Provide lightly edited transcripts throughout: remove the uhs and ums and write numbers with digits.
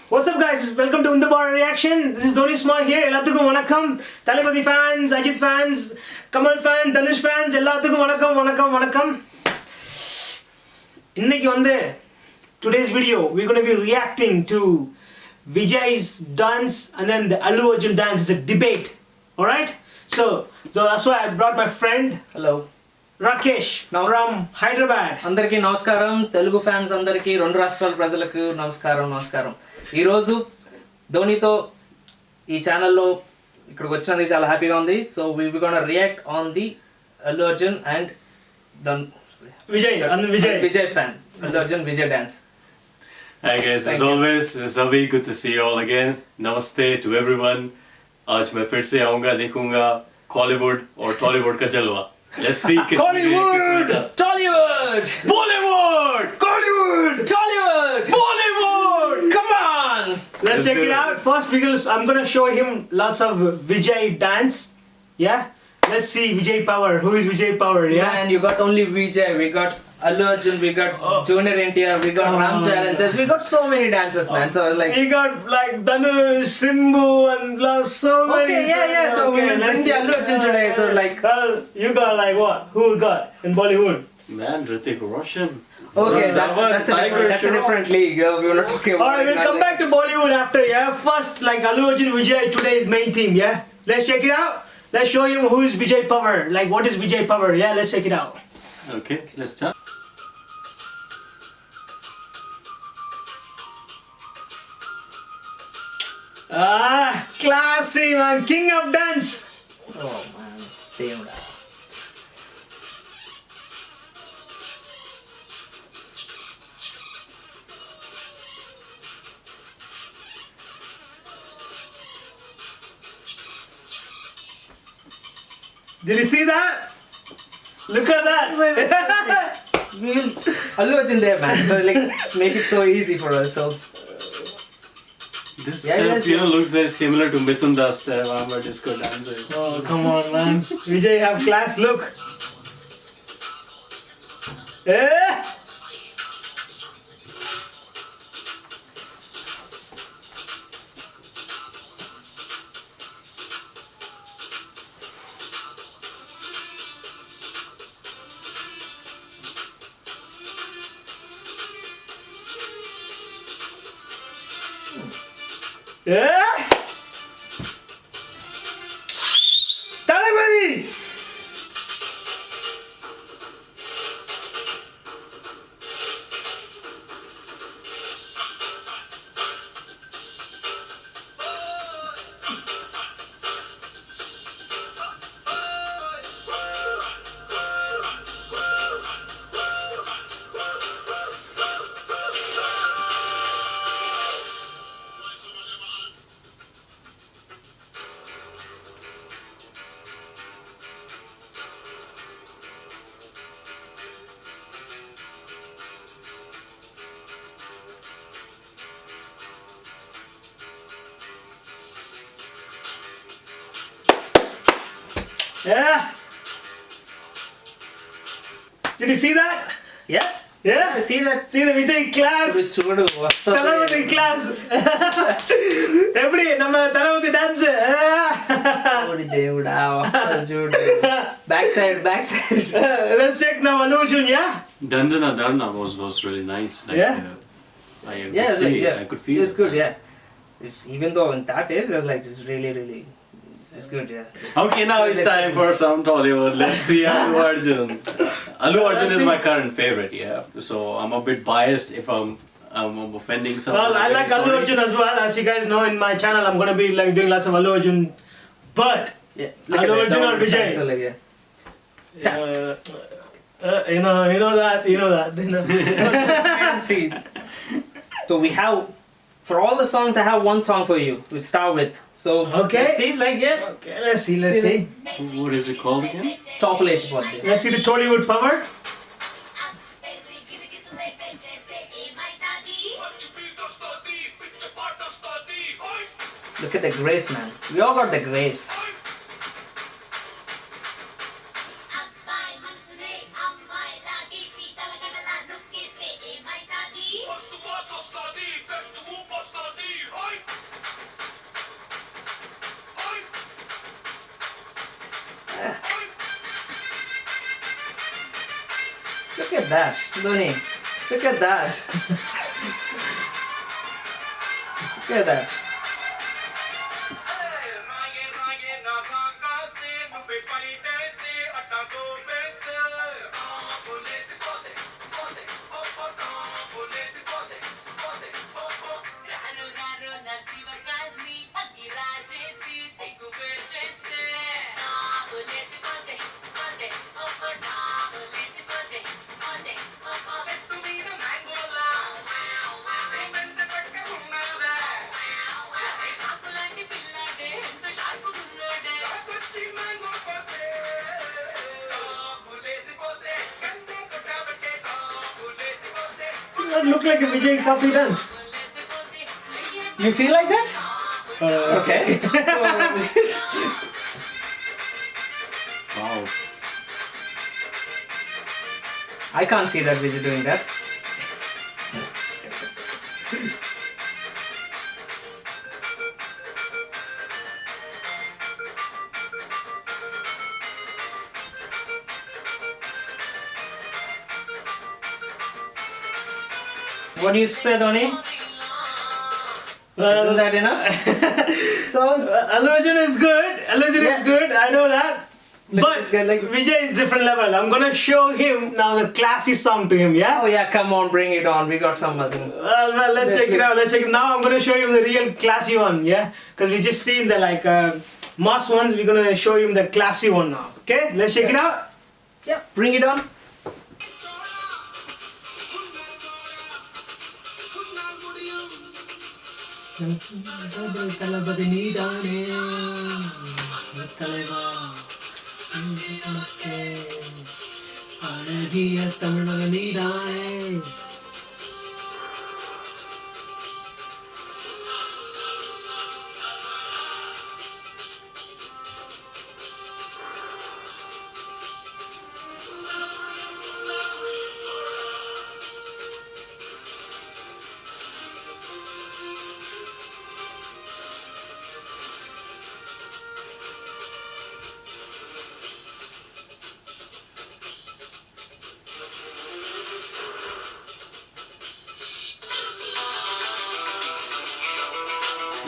What's up guys, welcome to Undabara Reaction. This is Dhoni Small here. Ellathukum vanakkam. Thalapathy fans, Ajit fans, Kamal fans, Dhanush fans, ellathukum vanakkam. Inniki vande today's video we're going to be reacting to Vijay's dance and then the Allu Arjun dance. Is a debate. Alright? So that's why I brought my friend Hello Rakesh from Hyderabad. అందరికీ నమస్కారం. Telugu fans అందరికీ, రెండు రాష్ట్రాల ప్రజలకు నమస్కారం. ఈరోజు ధోనితో ఈ ఛానల్లో ఇక్కడికి వచ్చినందుకు చాలా హ్యాపీగా ఉంది. So we gonna react on the Allu Arjun and Vijay fan. Allu Arjun Vijay dance. Hi guys, as always, Zavi, good to see you all again. Namaste to everyone. आज मैं फिर से आऊँगा, देखूँगा Collywood और Tollywood का जलवा. Let's see. Collywood, Tollywood, Bollywood, Collywood, Tollywood, Bollywood. come on. Let's check it out. First, because I'm gonna show him lots of Vijay dance. Yeah. Let's see Vijay power. Who is Vijay power? Yeah. Man, you got only Vijay. We got Allu Arjun. We got Junior NTR. We got Ram Charan. We got so many dancers, man. So I was like, We got like Dhanush, Simbu, and so many. okay, yeah. So we will bring the Allu Arjun today. So like, Well, you got like what? Who got in Bollywood? Man, Hrithik Roshan. okay, that's a different league. We're not talking about. Alright, we'll come back to Bollywood after. Yeah. First, like Allu Arjun Vijay today's main team. Yeah. Let's check it out. Let's show him who is Vijay power. Like what is Vijay power? Yeah. Let's check it out. Okay, let's start. Classy man, king of dance. Oh man, damn that. Did you see that? Look at that. We'll Allu Arjun there, man. So like, make it so easy for us. So This Yeah, step, yes. looks very similar to Mithun Das step. I'm a disco dancer. Oh, come on, man. Vijay have class. Look. Eh? Yeah. Thalapathy. Yeah. Did you see that? yeah, Yeah. see that. See the Vijay class. చూడు Thalapathy class. எப்படி நம்ம தளபதி dance దేవుడా వస్తాడు చూడు. Back side. Let's check now Allu Arjun. Yeah. Dandana Dharna was really nice. Like, Yeah. I could Yeah, see, yeah. I could feel It's good, yeah. Even though in that age, it was like it's really, it's good, yeah. Okay, now it's time for some Tollywood. Let's see Allu Arjun. Allu Arjun is my current favorite, yeah. So I'm a bit biased if I'm offending someone. Well, I like Allu Arjun as well. As you guys know, in my channel, I'm gonna be like doing lots of Allu Arjun. But Yeah. Look Allu at that, Arjun or down Vijay? So like, yeah. you know that. See. So we have, for all the songs, I have one song for you. We start with. So Okay. let's see, like, yeah. Okay, let's see. What is it called again? Chocolate birthday. Let's see the Tollywood power. Look at the grace, man. We all got the grace. Look at that, Dhoni. Look at that. Look at that. That look like a Vijay Kapi dance. You feel like that? Okay. Wow. I can't see that Vijay doing that. What do you say, Dhoni? Well, Isn't that enough? So, Allu Arjun is good. Allu Arjun Yeah. is good. I know that. Look, But this guy, like- Vijay is different level. I'm gonna show him now the classy song to him. Yeah. oh yeah, come on, bring it on. We got some other. Well, let's check it out. Let's check it. Now I'm gonna show him the real classy one. Yeah. Because we just seen the mass ones. We're gonna show him the classy one now. Okay. Let's check it out. Yeah, bring it on.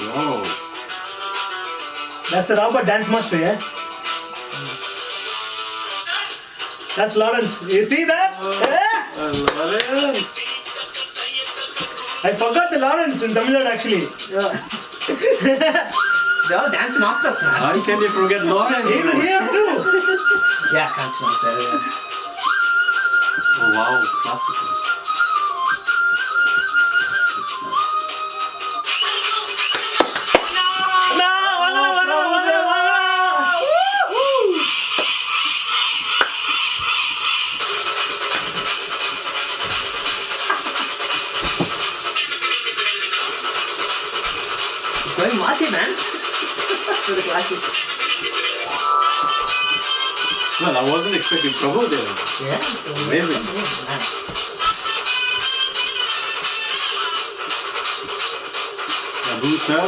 Wow. That's the Robert dance master. Yeah. That's Lawrence. You see that? Yeah. Lawrence. I forgot the Lawrence in Tamil Nadu actually. They are dance masters, man. How can you forget Lawrence? He's here too. Yeah, dance master. Yeah. Oh wow, classical. Going massive, man. For the classic. Well, I wasn't expecting Prabhu there. Yeah. Amazing. Man. Prabhu sir.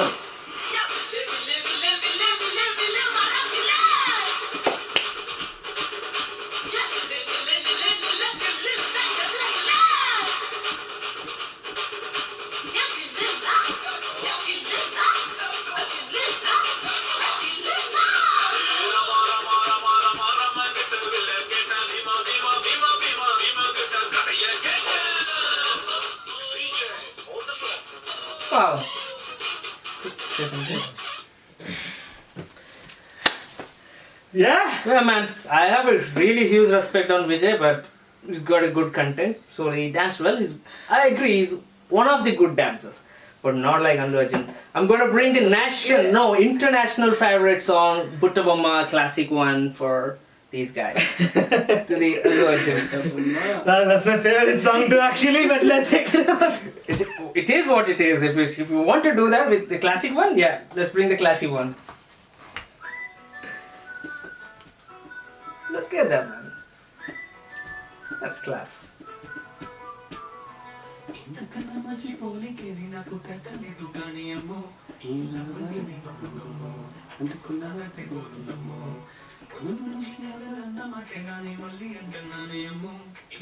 Wow. Yeah. Yeah, man. I have a really huge respect on Vijay, but he's got a good content. So he danced well. I agree. He's one of the good dancers, but not like Allu Arjun. I'm gonna bring the international favorite song, Butta Bomma, classic one for these guys to the Allu Arjun. That's my favorite song too actually, but let's check it out. It is what it is. If you want to do that with the classic one, yeah, let's bring the classic one. Look at that, man. That's class. ఇంతకన్నా మంచి పోలికేది నాకు తట్టలేదు కానీ అమ్మో ఈ లవ్వని నిమ్మకుమ్మో అందుకున్నానంటే గోధుమమ్మో ముందు నుంచి అన్న మాటే గాని మళ్ళీ అంటున్నానే అమ్మో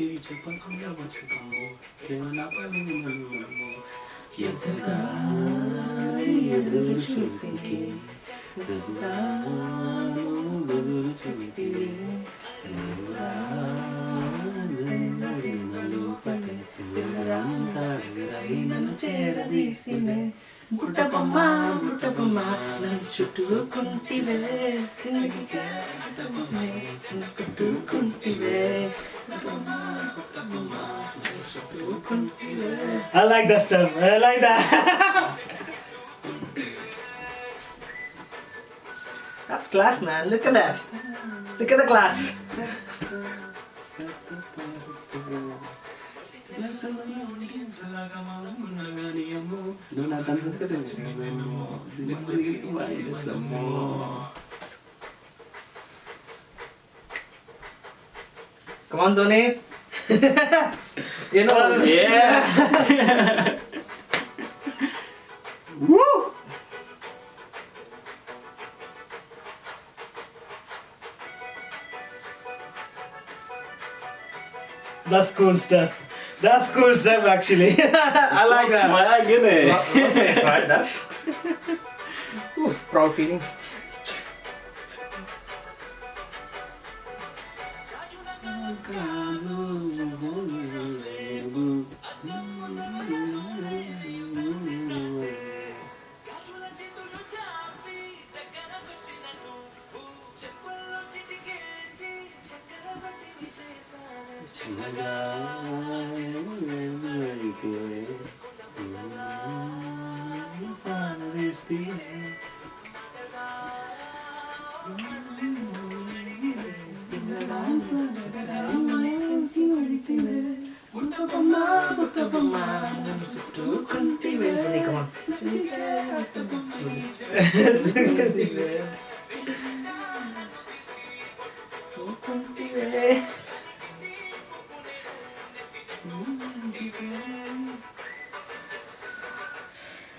ఇది చెప్పకుండా వచ్చేదమ్మో ప్రేమ నా పలిని నమ్మో ఎంతగా ఎదురు చూసి ఎదురు చూసి నన్ను చేరదీసినే బుట్టబొమ్మ బుట్టబొమ్మ నన్ను చుట్టుకుంటివే సింగిగా బుట్టబొమ్మే చుట్టుకుంటివే బుట్టబొమ్మ నన్ను చుట్టుకుంటివే. I like that stuff. I like that. That's class, man. Look at that. Look at the class. Come on, Dhoni. You know. Yeah. Woo. That's cool stuff. That's cool stuff, actually. I like that. Swag in it. Right, that. Ooh, proud feeling. Come on.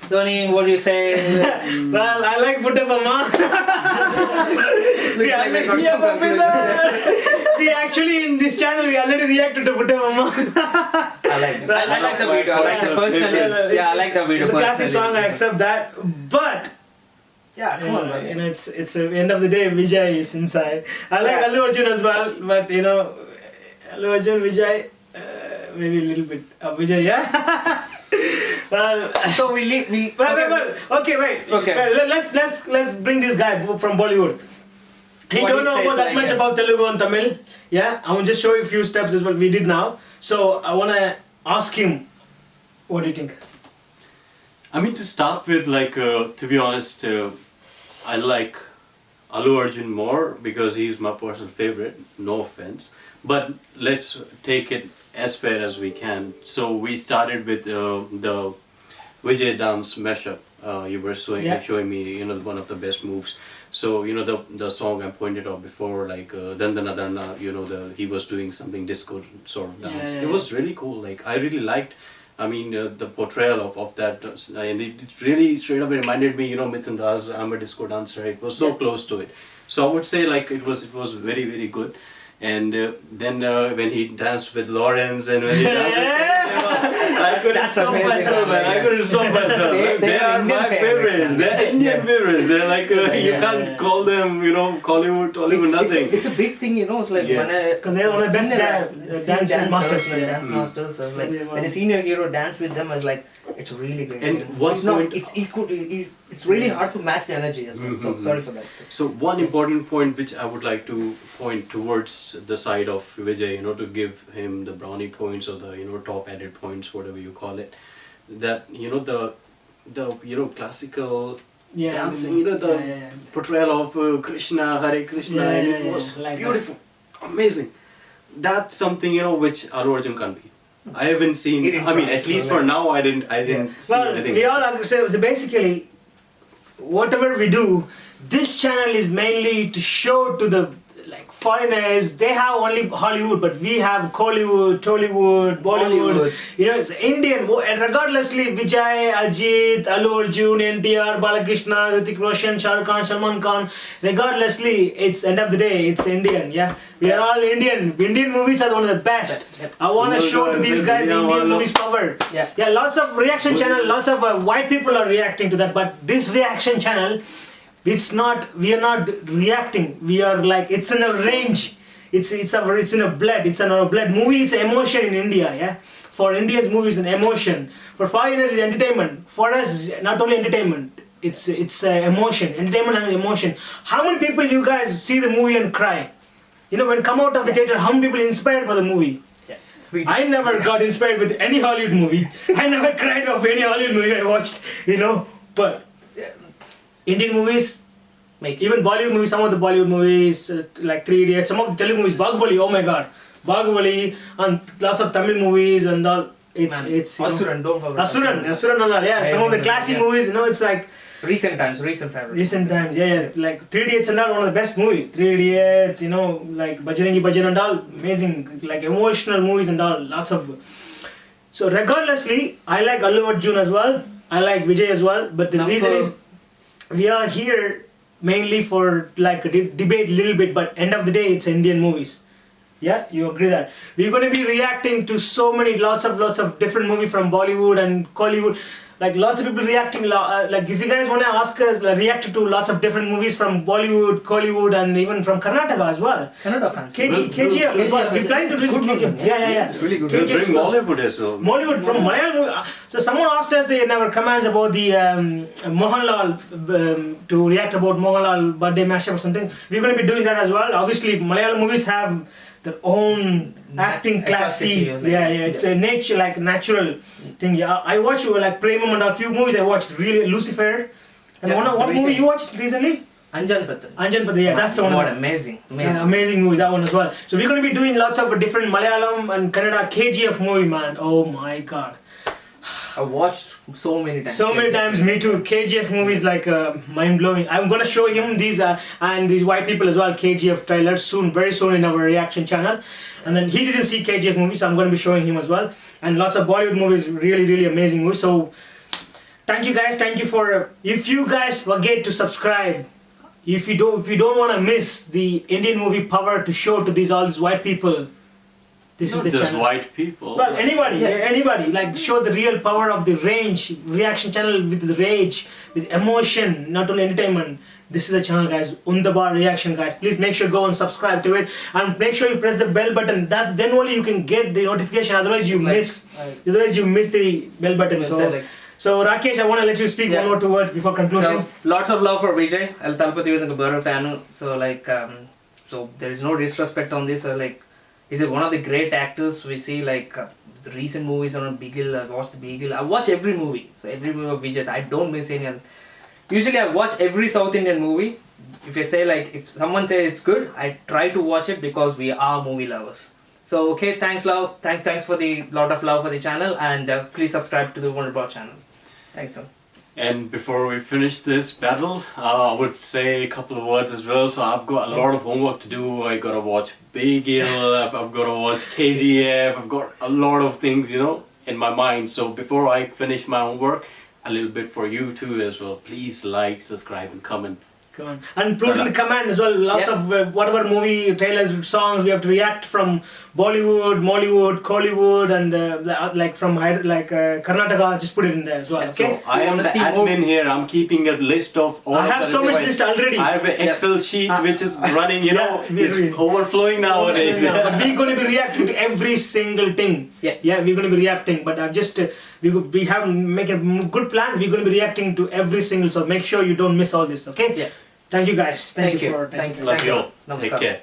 Dhoni, what do you say? Well, I like Buttabamma. Looks like we got some confusion. We actually, in this channel, we already reacted to Buttabamma. I like the video. I like the personally. Yeah, I like the video. It's a classic personally. song, I accept that. But, Yeah, come on, man. it's the end of the day, Vijay is inside. I like Yeah. Allu Arjun as well, but Allu Arjun, Vijay, maybe a little bit of Vijay, yeah? Well, So we leave. wait. Okay, Well, let's bring this guy from Bollywood. He What don't he know says about that like much that. about Telugu and Tamil. Yeah, I will just show you a few steps is what we did now. So I wanna ask him, what do you think? I mean, to start with, like, to be honest, I like Allu Arjun more because he's my personal favorite, no offense. But let's take it as fair as we can. So we started with the Vijay dance mashup. You were showing me, one of the best moves. So, the song I pointed out before, like Dandana Dana, he was doing something disco sort of dance. Yeah. It was really cool. Like, I really liked, the portrayal of that. And it really straight up reminded me, Mithun Das, I'm a disco dancer. It was so close to it. So I would say, like, it was very, very good. And then when he danced with Lawrence and when he danced with I couldn't That's stop amazing. myself, man. I couldn't stop myself. They They are are Indian my favorites, favorites. man. They're Indian Yeah. favorites. They're like, you Yeah. can't call them, Hollywood, nothing. It's a big thing, It's like Yeah. when I 'Cause they're one of the best dance masters, like yeah. dance masters. So like Yeah. when a senior hero dance with them, is like it's really great. And thing. one it's not. point- It's equal. It's really hard to match the energy as well. So Mhm. sorry for that. So one important point which I would like to point towards the side of Vijay, to give him the brownie points or the top added points, whatever you call it, that the classical Yeah, dancing, the yeah. portrayal of Krishna, Hare Krishna, Yeah, and yeah, it yeah, was like beautiful, amazing. That's something which Allu Arjun can't be. I haven't seen. He didn't I mean, try, at least so for like- now, I didn't see Well, anything. we all agree. So basically, whatever we do, this channel is mainly to show to the like foreigners, they have only Hollywood, but we have Kollywood, Tollywood, Bollywood. Bollywood. You know, it's Indian. And regardlessly, Vijay, Ajit, Allu Arjun, NTR, Balakrishna, Hrithik Roshan, Shah Rukh Khan, Salman Khan. Regardlessly, it's end of the day, it's Indian. Yeah, we are all Indian. Indian movies are one of the best. Best. I want to So show to guys, these guys the India Indian wala- movies power. Yeah. Lots of reaction channel, lots of white people are reacting to that, but this reaction channel, it's not. We are not reacting. We are like it's in a range. It's in a blood. It's in our blood. Movie is emotion in India. Yeah. For Indians, movies is an emotion. For foreigners, it's entertainment. For us, not only entertainment. It's emotion, entertainment and emotion. How many people you guys see the movie and cry? You know, when come out of the theater, how many people inspired by the movie? Yeah. We I never got inspired with any Hollywood movie. I never cried of any Hollywood movie I watched, you know. But Indian movies, make even Bollywood movies, some of the Bollywood movies, like 3 Idiots, some of the Telugu movies, Bahubali, oh my god. Bahubali, and lots of Tamil movies and all. It's you know, Asuran, don't forget. Asuran and all, yeah. Some of the Amazing, classic yeah. movies, you know, it's like Recent favorites. recent times, yeah. Like 3 Idiots and all, one of the best movies. 3 Idiots, you know, like Bajrangi Bhajan and all, amazing, like emotional movies and all, lots of. So regardlessly, I like Allu Arjun as well. I like Vijay as well. But the Now reason for- is, we are here mainly for like a debate a little bit, but end of the day, it's Indian movies. Yeah, you agree that we're going to be reacting to so many, lots of different movies from Bollywood and Kollywood. Like lots of people reacting. Like if you guys want to ask us, like, react to lots of different movies from Bollywood, Kollywood, and even from Karnataka as well. Kannada fans. KGF as well. We plan to It's do good KGF. one, Yeah. It's really good. We'll KGF bring well. Bollywood as well. Mollywood from Malayalam. So someone asked us in our comments about the Mohanlal to react about Mohanlal birthday mashup or something. We're going to be doing that as well. Obviously, Malayalam movies have their own acting classy. Capacity, like- Yeah. It's a nature like natural thing. Yeah, I watch like Premam and a few movies I watched. Really, Lucifer. And Yeah, what the movie recent- you watched recently? Anjan Pathan. Anjan Pathan. Yeah, that's the one. What amazing. Yeah, amazing movie, that one as well. So we're going to be doing lots of different Malayalam and Kannada KGF movie, man. Oh my god. I watched so many times. So many times, me too. KGF movies like mind blowing. I'm gonna show him these and these white people as well. KGF trailers soon, very soon in our reaction channel. And then he didn't see KGF movies, so I'm gonna be showing him as well. And lots of Bollywood movies, really amazing movies. So thank you guys. Thank you for. If you guys forget to subscribe, if you don't want to miss the Indian movie power to show to all these white people, this Not is the just channel. white people. Well, anybody, Yeah. anybody, like show the real power of the range, reaction channel with the rage, with emotion, not only entertainment. This is the channel, guys. Undabar Reaction, guys. Please make sure go and subscribe to it, and make sure you press the bell button. That then only you can get the notification. Otherwise, you It's like- miss. Otherwise, you miss the bell button. It's So, like- so Rakesh, I want to let you speak Yeah. one or two words before conclusion. So, lots of love for Vijay. I'll Talpati with a Burrow fan. So like so there is no disrespect on this. He's one of the great actors we see. The recent movies on Beagle. I've watched the Beagle. I watch every movie. So every movie of Vijay's. I don't miss any other. Usually I watch every South Indian movie. If you say if someone says it's good, I try to watch it because we are movie lovers. So okay, thanks love. Thanks for the lot of love for the channel, and please subscribe to the Wonderbot channel. Thanks sir. And before we finish this battle, I would say a couple of words as well. So I've got a lot of homework to do. I gotta watch Beagle, I've gotta watch KGF, I've got a lot of things, in my mind. So before I finish my homework, a little bit for you too as well. Please like, subscribe and comment. Come on. And put in the comment as well. Lots Yeah. of whatever movie trailers, songs we have to react from Bollywood, Mollywood, Kollywood, and from Karnataka. Just put it in there as well. Yeah, Okay. So I am wanna the see admin more- here. I'm keeping a list of all I of have the so much requests. list already. I have an Excel sheet which is running, Yeah, it's we- overflowing nowadays. Yeah, but we're going to be reacting to every single thing. Yeah. we're going to be reacting. But I've just we have make a good plan. We're going to be reacting to every single. So make sure you don't miss all this. Okay. Yeah. Thank you guys. Thank you for. Thank you. Love you all. Namaskar. Take care.